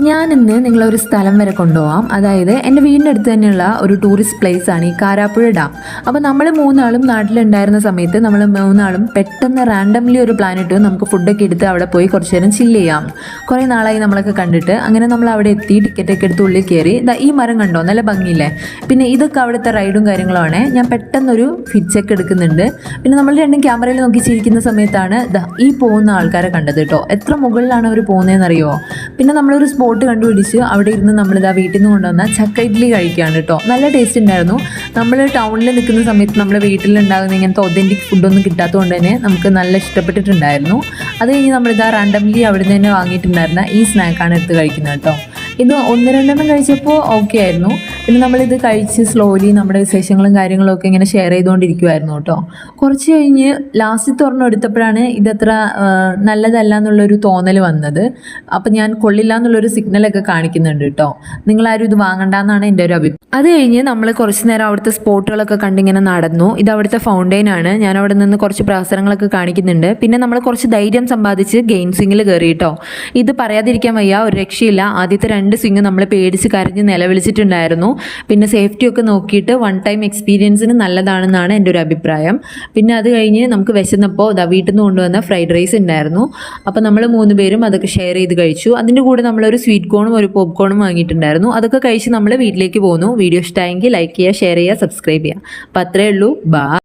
ഞാൻ ഇന്ന് നിങ്ങളൊരു സ്ഥലം വരെ കൊണ്ടുപോകാം. അതായത് എൻ്റെ വീടിൻ്റെ അടുത്ത് തന്നെയുള്ള ഒരു ടൂറിസ്റ്റ് പ്ലേസ് ആണ് ഈ കാരാപ്പുഴ ഡാം. അപ്പോൾ നമ്മൾ മൂന്നാളും നാട്ടിലുണ്ടായിരുന്ന സമയത്ത് നമ്മൾ മൂന്നാളും പെട്ടെന്ന് റാൻഡംലി ഒരു പ്ലാൻ ഇട്ടു, നമുക്ക് ഫുഡൊക്കെ എടുത്ത് അവിടെ പോയി കുറച്ച് നേരം ചില്ല് ചെയ്യാം. കുറേ നാളായി നമ്മളൊക്കെ കണ്ടിട്ട്. അങ്ങനെ നമ്മൾ അവിടെ എത്തി, ടിക്കറ്റൊക്കെ എടുത്ത് ഉള്ളിൽ കയറി. ഈ മരം കണ്ടോ, നല്ല ഭംഗിയില്ലേ? പിന്നെ ഇതൊക്കെ അവിടുത്തെ റൈഡും കാര്യങ്ങളുമാണ്. ഞാൻ പെട്ടെന്നൊരു ഫിറ്റ് ചെക്ക് എടുക്കുന്നുണ്ട്. പിന്നെ നമ്മൾ രണ്ടും ക്യാമറയിൽ നോക്കി ചിരിക്കുന്ന സമയത്താണ് ഈ പോകുന്ന ആൾക്കാരെ കണ്ടത് കേട്ടോ. എത്ര മുകളിലാണ് അവർ പോകുന്നതെന്നറിയോ? പിന്നെ നമ്മളൊരു സ്പോട്ട് കണ്ടുപിടിച്ച് അവിടെ ഇരുന്ന് നമ്മളിതാ വീട്ടിൽ നിന്ന് കൊണ്ടുവന്ന ചക്ക ഇഡ്ഡലി കഴിക്കുകയാണ് കേട്ടോ. നല്ല ടേസ്റ്റ് ഉണ്ടായിരുന്നു. നമ്മൾ ടൗണിൽ നിൽക്കുന്ന സമയത്ത് നമ്മുടെ വീട്ടിലുണ്ടാകുന്ന ഇങ്ങനത്തെ ഒതൻറ്റിക് ഫുഡൊന്നും കിട്ടാത്തതുകൊണ്ട് തന്നെ നമുക്ക് നല്ല ഇഷ്ടപ്പെട്ടിട്ടുണ്ടായിരുന്നു. അത് കഴിഞ്ഞ് നമ്മളിതാ റാൻഡംലി അവിടെ നിന്ന് തന്നെ വാങ്ങിയിട്ടുണ്ടായിരുന്ന ഈ സ്നാക്കാണ് എടുത്ത് കഴിക്കുന്നത് കേട്ടോ. ഇത് ഒന്ന് രണ്ടെണ്ണം കഴിച്ചപ്പോൾ ഓക്കെ ആയിരുന്നു. പിന്നെ നമ്മളിത് കഴിച്ച് സ്ലോലി നമ്മുടെ വിശേഷങ്ങളും കാര്യങ്ങളും ഒക്കെ ഇങ്ങനെ ഷെയർ ചെയ്തുകൊണ്ടിരിക്കുമായിരുന്നു കേട്ടോ. കുറച്ച് കഴിഞ്ഞ് ലാസ്റ്റ് തുറന്നു എടുത്തപ്പോഴാണ് ഇതത്ര നല്ലതല്ല എന്നുള്ളൊരു തോന്നൽ വന്നത്. അപ്പം ഞാൻ കൊള്ളില്ല എന്നുള്ളൊരു സിഗ്നലൊക്കെ കാണിക്കുന്നുണ്ട് കേട്ടോ. നിങ്ങളാരും ഇത് വാങ്ങണ്ടെന്നാണ് എൻ്റെ ഒരു അഭിപ്രായം. അത് കഴിഞ്ഞ് നമ്മൾ കുറച്ച് നേരം അവിടുത്തെ സ്പോട്ടുകളൊക്കെ കണ്ടിങ്ങനെ നടന്നു. ഇത് അവിടുത്തെ ഫൗണ്ടെയിനാണ്. ഞാൻ അവിടെ നിന്ന് കുറച്ച് പ്രഹസനങ്ങളൊക്കെ കാണിക്കുന്നുണ്ട്. പിന്നെ നമ്മൾ കുറച്ച് ധൈര്യം സമ്പാദിച്ച് ഗെയിം സ്വിങ്ങിൽ കയറി കേട്ടോ. ഇത് പറയാതിരിക്കാൻ വയ്യ, ഒരു രക്ഷയില്ല. ആദ്യത്തെ 2 സ്വിങ് നമ്മൾ പേടിച്ച് കരഞ്ഞ് നിലവിളിച്ചിട്ടുണ്ടായിരുന്നു. പിന്നെ സേഫ്റ്റിയൊക്കെ നോക്കിയിട്ട് വൺ ടൈം എക്സ്പീരിയൻസിന് നല്ലതാണെന്നാണ് എൻ്റെ ഒരു അഭിപ്രായം. പിന്നെ അത് കഴിഞ്ഞ് നമുക്ക് വിശന്നപ്പോൾ വീട്ടിൽ നിന്ന് കൊണ്ടുവന്ന ഫ്രൈഡ് റൈസ് ഉണ്ടായിരുന്നു. അപ്പോൾ നമ്മൾ 3 പേരും അതൊക്കെ ഷെയർ ചെയ്ത് കഴിച്ചു. അതിൻ്റെ കൂടെ നമ്മളൊരു സ്വീറ്റ് കോണും ഒരു പോപ്കോണും വാങ്ങിയിട്ടുണ്ടായിരുന്നു. അതൊക്കെ കഴിച്ച് നമ്മൾ വീട്ടിലേക്ക് പോന്നു. വീഡിയോ ഇഷ്ടമായെങ്കിൽ ലൈക്ക് ചെയ്യുക, ഷെയർ ചെയ്യുക, സബ്സ്ക്രൈബ് ചെയ്യുക. അപ്പോൾ അത്രയേ ഉള്ളൂ. ബൈ.